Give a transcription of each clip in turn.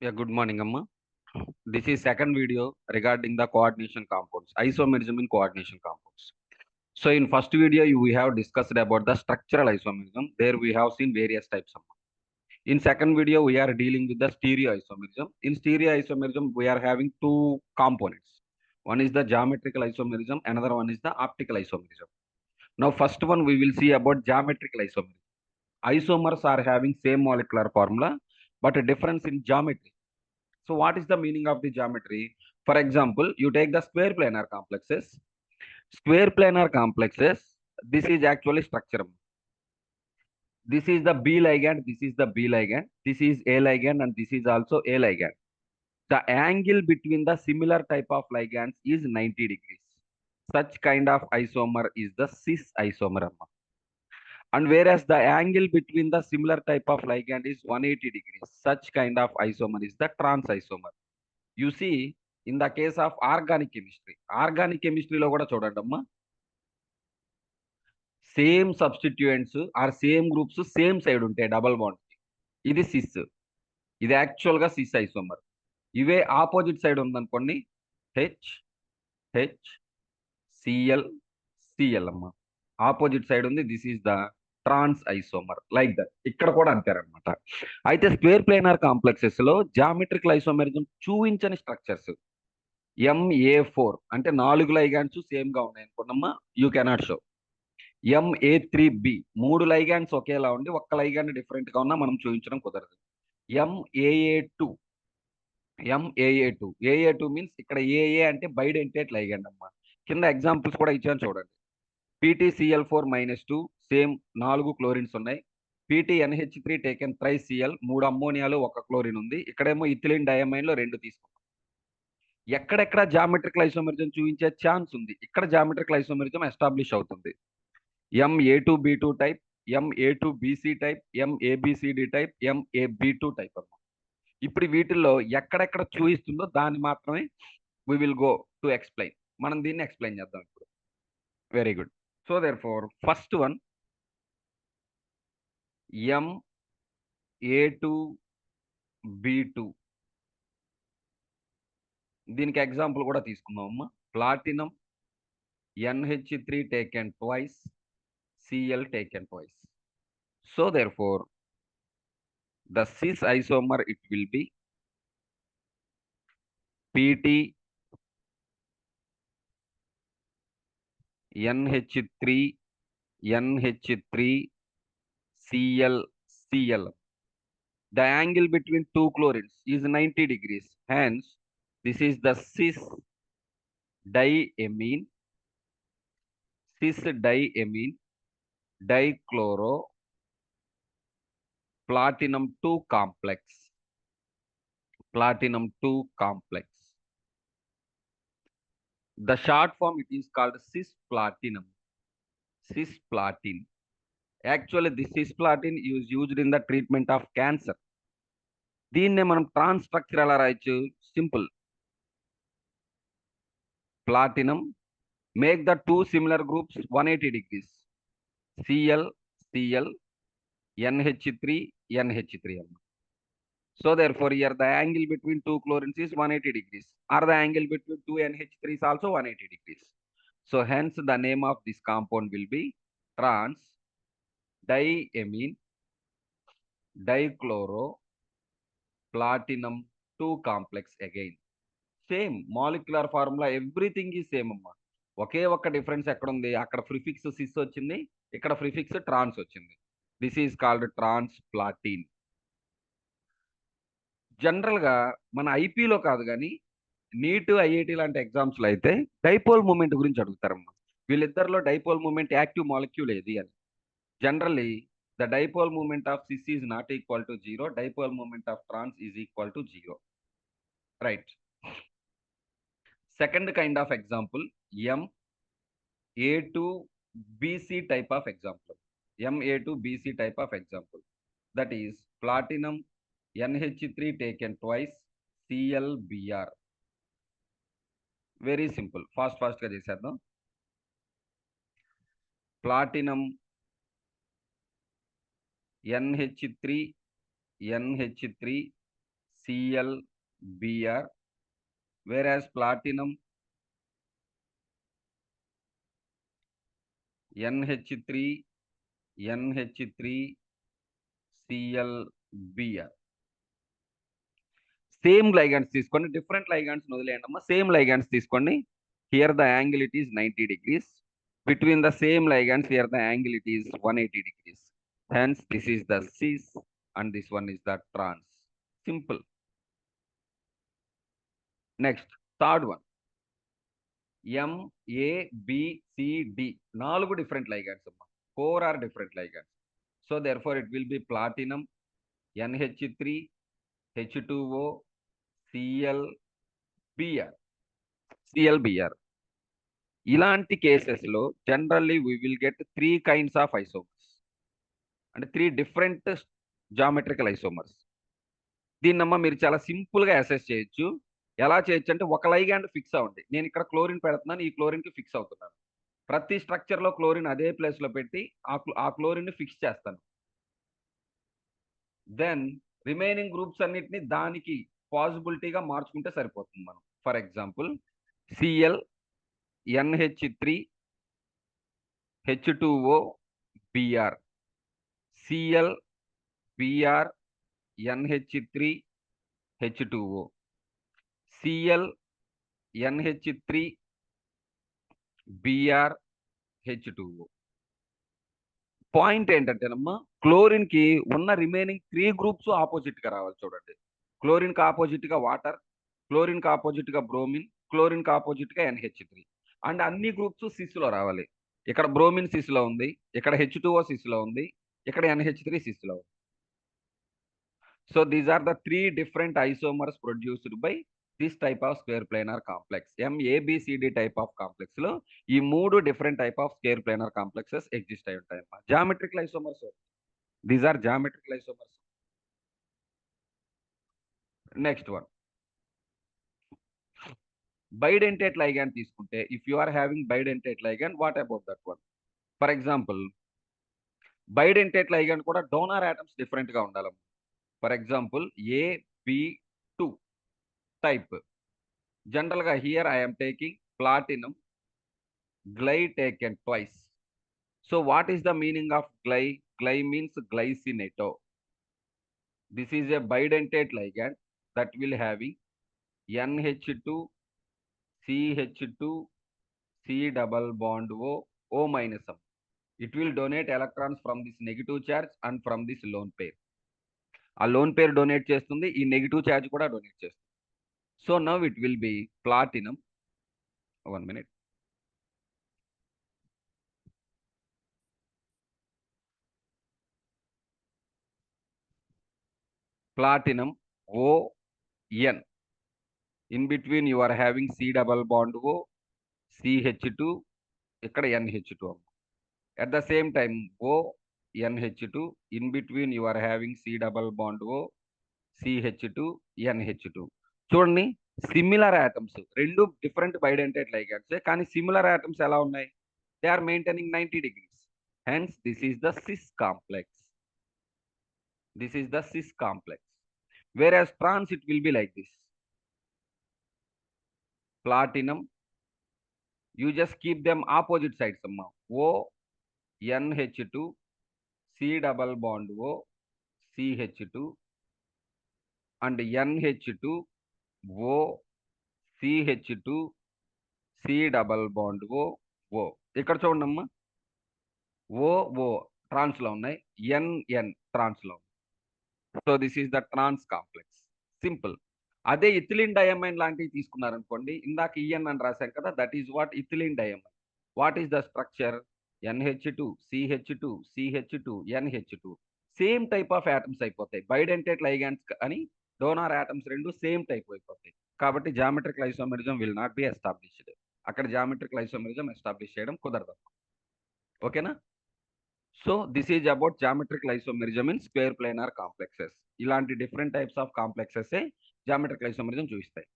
Yeah, good morning, Amma. This is second video regarding the coordination compounds, isomerism in coordination compounds. So in first video, we have discussed about the structural isomerism. There we have seen various types, Amma. In second video, we are dealing with the stereoisomerism. In stereoisomerism, we are having two components. One is the geometrical isomerism, another one is the optical isomerism. Now, first one we will see about geometrical isomerism. Isomers are having same molecular formula, but a difference in geometry. So what is the meaning of the geometry? For example, you take the square planar complexes. Square planar complexes, this is actually structure. This is the B ligand, this is the B ligand, this is A ligand, and this is also A ligand. The angle between the similar type of ligands is 90 degrees. Such kind of isomer is the cis isomer. And whereas the angle between the similar type of ligand is 180 degrees, such kind of isomer is the trans isomer. You see, in the case of organic chemistry లో కూడా చూడండి అమ్మా, same substituents are same groups same side ఉంటాయి double bond. ఇది cis, ఇది actual గా cis isomer. ఇవే opposite side ఉందనుకోండి, హెచ్ హెచ్ సిఎల్ సిఎల్ అమ్మా. ఆపోజిట్ సైడ్ ఉంది, this is the trans isomer, like that. ఇక్కడ కూడా అంటారనమాట. అయితే స్క్వేర్ ప్లేనార్ కాంప్లెక్సెస్ లో జామెట్రికల్ ఐసోమెరిజం చూపించని స్ట్రక్చర్స్ MA4 అంటే 4 లైగాండ్స్ సేమ్ గా ఉన్నాయి అనుకున్నమ్మా, you cannot show. MA3B 3 ligands ఒకేలా ఉండి ఒక్క లైగాండ్ డిఫరెంట్ గా ఉన్నా మనం చూపించడం కుదరదు. MAA2 AA2 మీన్స్ ఇక్కడ AA అంటే బైడెంటేట్ లైగాండ్ అమ్మా. కింద ఎగ్జాంపుల్స్ కూడా ఇచ్చాను చూడండి. PTCl4-2 సేమ్ 4 క్లోరిన్స్ ఉన్నాయి. PTNH3 టేకెన్ ట్రైసిఎల్ 3 అమ్మోనియాలు 1 క్లోరిన్ ఉంది. ఇక్కడేమో ఇథిలిన్ డయామైన్ లో 2 తీసుకున్నాం. ఎక్కడెక్కడ జామెట్రికల్ ఐసోమెరిజం చూపించే ఛాన్స్ ఉంది, ఇక్కడ జామెట్రికల్ ఐసోమెరిజం ఎస్టాబ్లిష్ అవుతుంది. MA2B2 type, MA2BC type, MABCD type, MAB2 type అన్నమాట. ఇప్పుడు వీటిల్లో ఎక్కడెక్కడ చూపిస్తుందో దాన్ని మాత్రమే we will go to explain. మనం దీన్ని ఎక్స్ప్లెయిన్ చేద్దాం ఇప్పుడు. Very good. So there four first one MA2B2. దీనికి ఎగ్జాంపుల్ కూడా తీసుకుందాం అమ్మా. Platinum NH3 taken twice, Cl taken twice. So therefore, the cis isomer it will be PT NH3 NH3 Cl Cl. The angle between two chlorines is 90 degrees. Hence, this is the cis diamine dichloro platinum 2 complex. Platinum 2 complex. The short form it is called cisplatinum. Cisplatin. Actually, this cisplatin is used in the treatment of cancer. దీన్నే మనం ట్రాన్స్ structure ఎలా రాయొచ్చు? Simple. Platinum make the two similar groups 180 degrees. Cl Cl NH3 NH3 అన్నమాట. So therefore here the angle between two chlorines is 180 degrees, or the angle between two NH3 is also 180 degrees. So hence the name of this compound will be trans diamine dichloro platinum 2 complex again. Same molecular formula, everything ఈ same అమ్మా. ఒకే ఒక్క difference ఎక్కడ ఉంది, అక్కడ prefix sys వచ్చింది, ఇక్కడ prefix trans వచ్చింది. This is called trans platin. General గా మన ఐపీలో కాదు కానీ నీట్ ఐఐటి లాంటి ఎగ్జామ్స్ లో అయితే డైపోల్ మూమెంట్ గురించి అడుగుతారమ్మా. వీళ్ళిద్దరిలో డైపోల్ మూమెంట్ యాక్టివ్ మాలిక్యూల్ ఏది అని. Generally the dipole moment of cis is not equal to 0, dipole moment of trans is equal to 0. Right. Second kind of example, MA2BC type of example. MA2BC type of example. That is platinum NH3 taken twice, ClBr. Very simple. Fast గా చేసేద్దాం. Platinum NH3 ClBr, whereas platinum NH3 NH3 ClBr. Same ligands తీసుకోండి, different ligands వదిలేయండి అమ్మా, same ligands తీసుకోండి. Here the angle it is 90 degrees. Between the same ligands, here the angle it is 180 degrees. Hence, this is the cis and this one is the trans. Simple. Next, third one. M, A, B, C, D. నాలుగు different ligands అమ్మా. 4 are different ligands. So, therefore, it will be platinum, NH3, H2O, ClBr. ClBr. ఇలాంటి కేసెస్లో generally we will get 3 kinds of isomers, అంటే 3 different geometrical isomers. దీన్నమ్మ మీరు చాలా సింపుల్గా assess చేయొచ్చు. ఎలా చేయొచ్చు అంటే, ఒక లైగాండ్ ఫిక్స్ అవ్వండి. నేను ఇక్కడ క్లోరిన్ పెడుతున్నాను, ఈ క్లోరిన్కి ఫిక్స్ అవుతున్నాను. ప్రతి స్ట్రక్చర్లో క్లోరిన్ అదే ప్లేస్లో పెట్టి ఆ క్లోరిన్ని ఫిక్స్ చేస్తాను. దెన్ రిమైనింగ్ గ్రూప్స్ అన్నిటిని దానికి పాసిబిలిటీగా మార్చుకుంటే సరిపోతుంది మనం. For example, Cl NH3 H2O Br, Cl Br NH3 H2O, Cl NH3 Br H2O. Point ఏంటంటేనమ్మా, క్లోరిన్ కి ఉన్న రిమైనింగ్ 3 గ్రూప్స్ ఆపోజిట్ గా రావాలి. చూడండి, క్లోరిన్ కి ఆపోజిట్ గా వాటర్, క్లోరిన్ కి ఆపోజిట్ గా బ్రోమిన్, క్లోరిన్ కి ఆపోజిట్ గా NH3, అండ్ అన్ని గ్రూప్స్ సిస్ లో రావాలి. ఇక్కడ బ్రోమిన్ సిస్ లో ఉంది, ఇక్కడ H2O సిస్ లో ఉంది, ఇక్కడ NH3 సిస్ లో ఉంది. So these are the 3 different isomers produced by this type of square planar complex. MABCD type of complex లో ఈ 3 different type of square planar complexes exist అయి ఉంటాయమ్మా. Geometrical isomers, these are geometrical isomers. Next one, bidentate ligand తీసుకుంటే, if you are having bidentate ligand, what about that one? For example, bidentate ligand కూడా donor atoms different గా ఉండాలమ్మా. For example, AB2 type. General ga here I am taking platinum, gly taken twice. So what is the meaning of gly? Gly means glycinato. This is a bidentate ligand that will having NH2 CH2 C double bond O minus M. It will donate electrons from this negative charge and from this lone pair. ఆ lone pair donate చేస్తుంది, ఈ negative charge కూడా donate చేస్తుంది. So now it will B platinum. 1 minute. Platinum ON. In between you are having C double bond O, CH2, ikkada NH2. At the same time O NH2, in between you are having C double bond O, CH2, NH2. చూడండి, similar atoms, రెండు different bidentate ligands, కానీ similar atoms ఎలా ఉన్నాయి? They are maintaining 90 degrees. Hence this is the cis complex. This is the cis complex. Whereas trans, it will be like this. Platinum, you just keep them opposite sides somehow. O NH2 C double bond O CH2 and NH2 O CH2 C double bond O O. ఇక్కడ చూడండి అమ్మా, O O ట్రాన్స్ లో ఉన్నాయి, N N trans లో. So this is the trans complex. Simple. అదే ethylene diamine లాంటివి తీసుకున్నారనుకోండి, ఇందాక ఈఎన్ అని రాశాం కదా, that is what ethylene diamine. What is the structure? NH2 CH2 CH2 NH2. Same type of atoms అయిపోతాయి. బైడెంటేట్ లైగాండ్స్ అని డోనార్ ఆటమ్స్ రెండు సేమ్ టైప్ అయిపోతాయి. కాబట్టి geometrical isomerism will not be established. అక్కడ జామెట్రికల్ ఐసోమెరిజం ఎస్టాబ్లిష్ చేయడం కుదరదు. ఓకేనా? So this is about geometrical isomerism in square planar complexes. ఇలాంటి different types of complexes geometrical isomerism చూపిస్తాయి.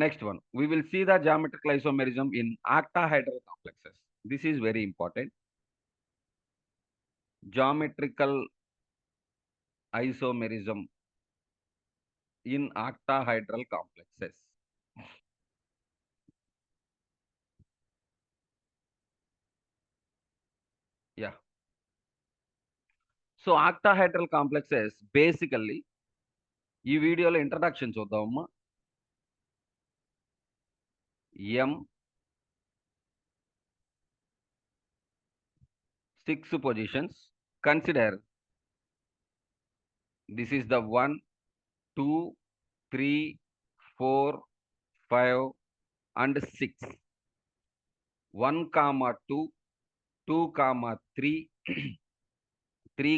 Next one, we will see the geometrical isomerism in octahedral complexes. This is very important. Geometrical isomerism in octahedral complexes. Yeah. So octahedral complexes basically ఈ వీడియోలో introduction చూద్దామమ్మా. M 6 positions. Consider this is the 1, 2, 3, 4, 5 and 6. 1, 2, 2, 3, 3,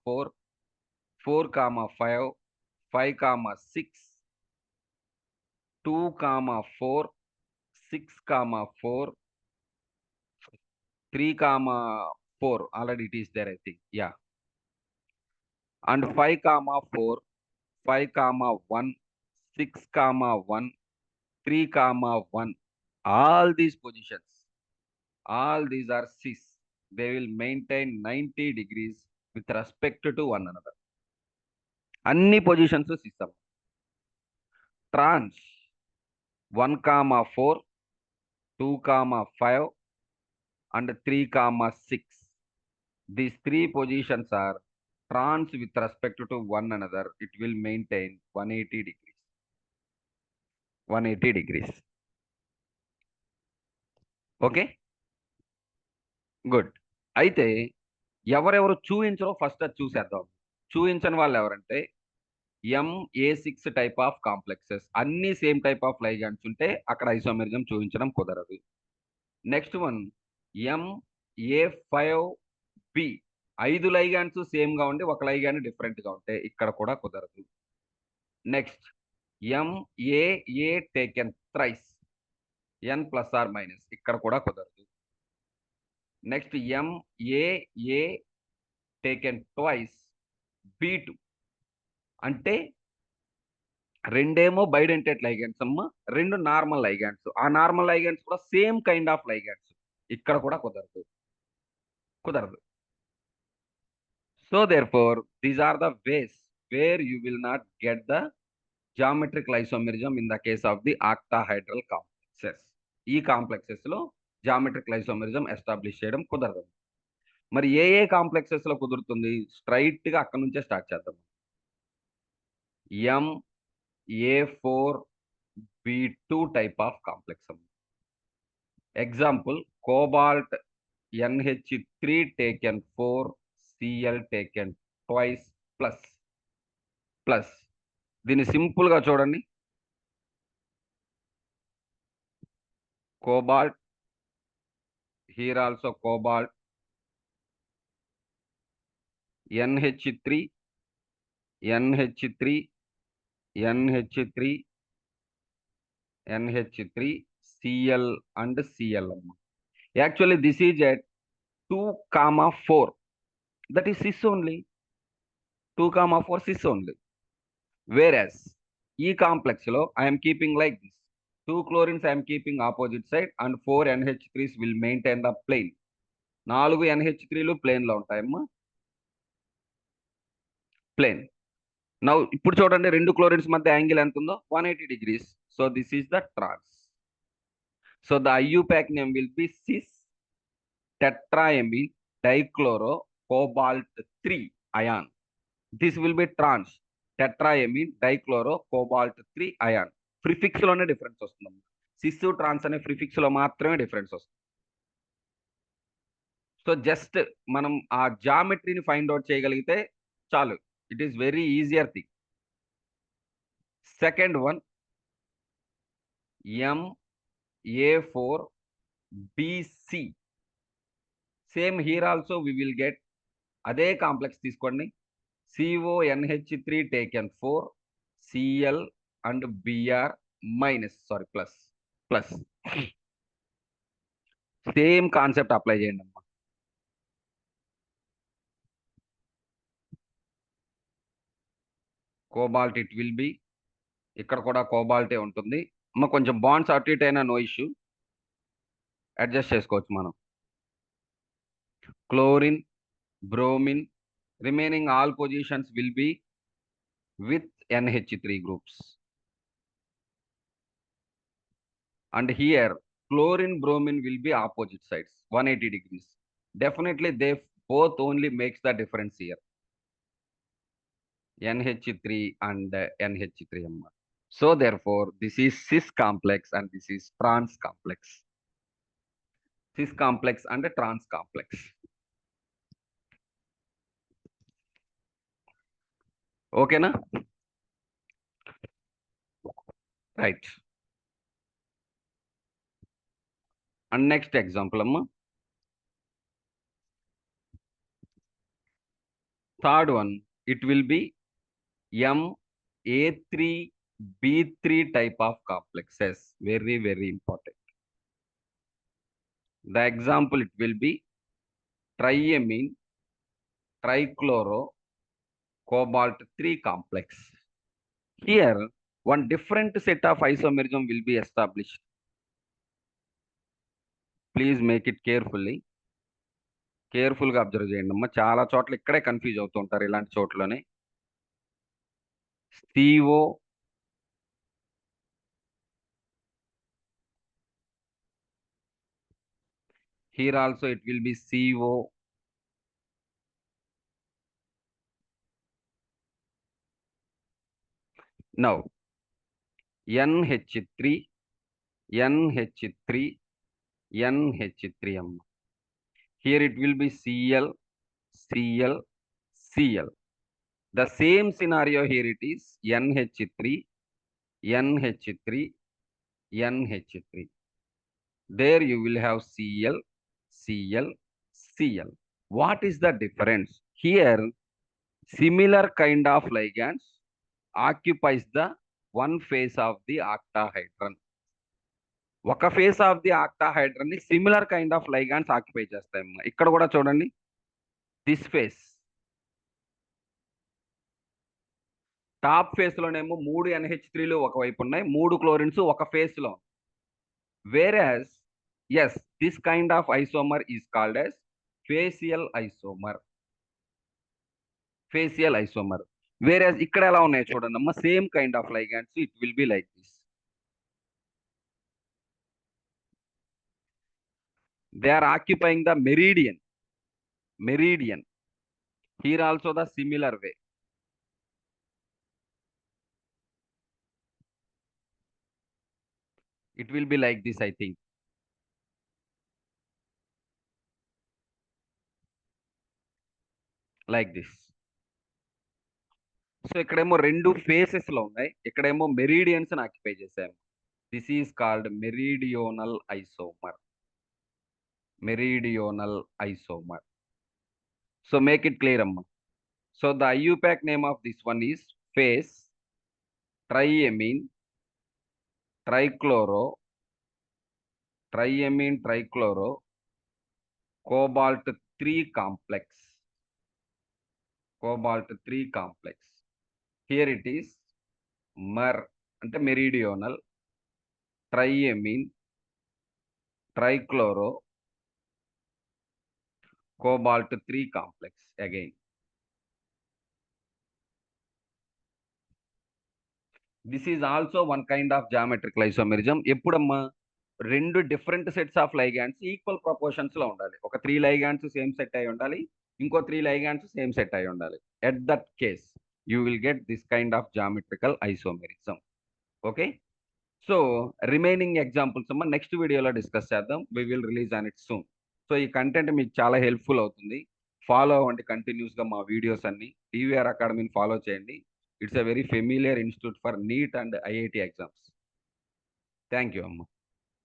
4, 4, 5, 5, 6, 2, 4, 6, 4, 3, 4. Already it is there, I think. Yeah. And 5, 4, 5, 1, 6, 1, 3, 1. All these positions, all these are cis. They will maintain 90 degrees with respect to one another. అన్ని positions system. Trans 1, 4, 2, 5 and 3, 6. These three positions are trans with respect to one another. It will maintain 180 degrees. 180 degrees. Okay, good. అయితే ఎవరెవరు చూయించరో first అది చూసేద్దాం. చూయించని వాళ్ళు ఎవరంటే MA6 type of complexes. అన్ని same type of ligands ఉంటే అక్కడ ఐసోమెరిజం చూపించడం కుదరదు. Next one MA5B. 5 ligands same గా ఉండి ఒక లైగాండ్ డిఫరెంట్ గా ఉంటే ఇక్కడ కూడా కుదరదు. Next MAA taken thrice, N plus or minus, ఇక్కడ కూడా కుదరదు. Next MAA taken twice, B2 అంటే రెండేమో బైడెంటేట్ లైగాండ్స్ అమ్మ, 2 నార్మల్ లైగాండ్స్. ఆ నార్మల్ లైగాండ్స్ కూడా సేమ్ కైండ్ ఆఫ్ లైగాండ్స్. ఇక్కడ కూడా కుదరదు. So therefore these are the ways where you will not get the geometric isomerism in the case of the octahedral complexes. ఈ complexes లో geometric isomerism establish చేయడం కుదరదు. మరి ఏ complexes లో కుదురుతుంది? స్ట్రైట్ గా అక్కడ నుంచే స్టార్ట్ చేద్దాం. MA4B2 type of complex. Example cobalt NH3 taken 4, Cl taken twice plus. దీన్ని సింపుల్ గా చూడండి. Cobalt, here also cobalt, NH3, Cl and Cl. Actually this is at 2, 4. That is cis only. 2, 4 cis only. Whereas ఈ complex లో I am keeping like this. 2 chlorines I am keeping opposite side and 4 NH3s will maintain the plane. 4 NH3లు plane లో ఉంటాయమ్మా, plane. Now ఇప్పుడు చూడండి, 2 chlorines మధ్య angle ఎంత ఉందో, 180 degrees. So this is the trans. So the IUPAC name will be cis tetraamine dichloro cobalt 3 ion. This will be trans tetraamine dichloro cobalt 3 ion. Prefix లోనే difference వస్తుంది. Sys ట్రాన్స్ అనే prefix లో మాత్రమే difference వస్తుంది. So just మనం ఆ జామెట్రీని find out చేయగలిగితే చాలు. It is very easier thing. Second one MA4BC. Same here also we will get అదే కాంప్లెక్స్ తీసుకోండి. CONH3 taken 4, Cl and Br minus, sorry plus. Same concept apply చేయండి అమ్మా. Cobalt it will B, ఇక్కడ కూడా కోబాల్టే ఉంటుంది అమ్మ. కొంచెం బాండ్స్ అటు ఇటు అయినా నో ఇష్యూ, అడ్జస్ట్ చేసుకోవచ్చు మనం. Chlorine, bromine, Remaining all positions will be with NH3 groups. And here chlorine bromine will be opposite sides, 180 degrees. Definitely they both only makes the difference here. NH3 and NH3M. So therefore, this is cis complex and this is trans complex. Cis complex and trans complex. Okay, na? Right. And next example, amma. Third one, it will be MA3B3 type of complexes. Very, very important. The example, it will be triamine, trichloro, cobalt 3 complex. Here, one different set of isomerism will be established. Please make it carefully. కేర్ఫుల్గా observe చేయండి అమ్మా. చాలా చోట్ల ఇక్కడే confuse అవుతుంటారు ఇలాంటి చోట్లనే. CO here also it will be CO. Now NH3 NH3 NH3M. Here it will be Cl Cl Cl. The same scenario here it is NH3 NH3 NH3. There you will have Cl Cl Cl. What is the difference? Here similar kind of ligands occupies the one face of the octahedron. ఒక face of the octahedron ని similar kind of ligands occupy చేస్తాయి. ఇక్కడ కూడా చూడండి, this face top face లోనేమో 3 NH3లు ఒకవైపు ఉన్నాయి, 3 క్లోరిన్స్ ఒక ఫేస్ లో. Whereas as this kind of isomer is called as facial isomer. Facial isomer. Whereas ఇక్కడ ఎలా ఉన్నాయి చూడండి అమ్మా, same kind of ligands. It will be like this. They are occupying the meridian. Meridian. Here also the similar way. It will be like this, I think. Like this. So ఇక్కడేమో 2 faces లో ఉన్నాయి, ఇక్కడేమో meridians occupy చేశాము. This is called meridional isomer. Meridional isomer. So make it clear అమ్మా. So the IUPAC name of this one is fac triammine trichloro cobalt 3 complex. Cobalt 3 complex. Here it is mer అంటే meridional, triammine, trichloro, cobalt 3 complex again. This is also one kind of geometrical isomerism. ఎప్పుడమ్మా 2 different sets of ligands equal proportions లో ఉండాలి. ఒక 3 ligands same set అయి ఉండాలి, ఇంకో 3 ligands same set అయి ఉండాలి. At that case you will get this kind of geometrical isomerism. Okay, so remaining examples అమ్మా next వీడియోలో డిస్కస్ చేద్దాం. We will release on it soon. So ఈ కంటెంట్ మీకు చాలా హెల్ప్ఫుల్ అవుతుంది. ఫాలో అవ్వండి కంటిన్యూస్గా మా వీడియోస్ అన్ని. TVR అకాడమీని ఫాలో చేయండి. It's a very familiar institute for NEET and IIT exams. Thank you అమ్మ.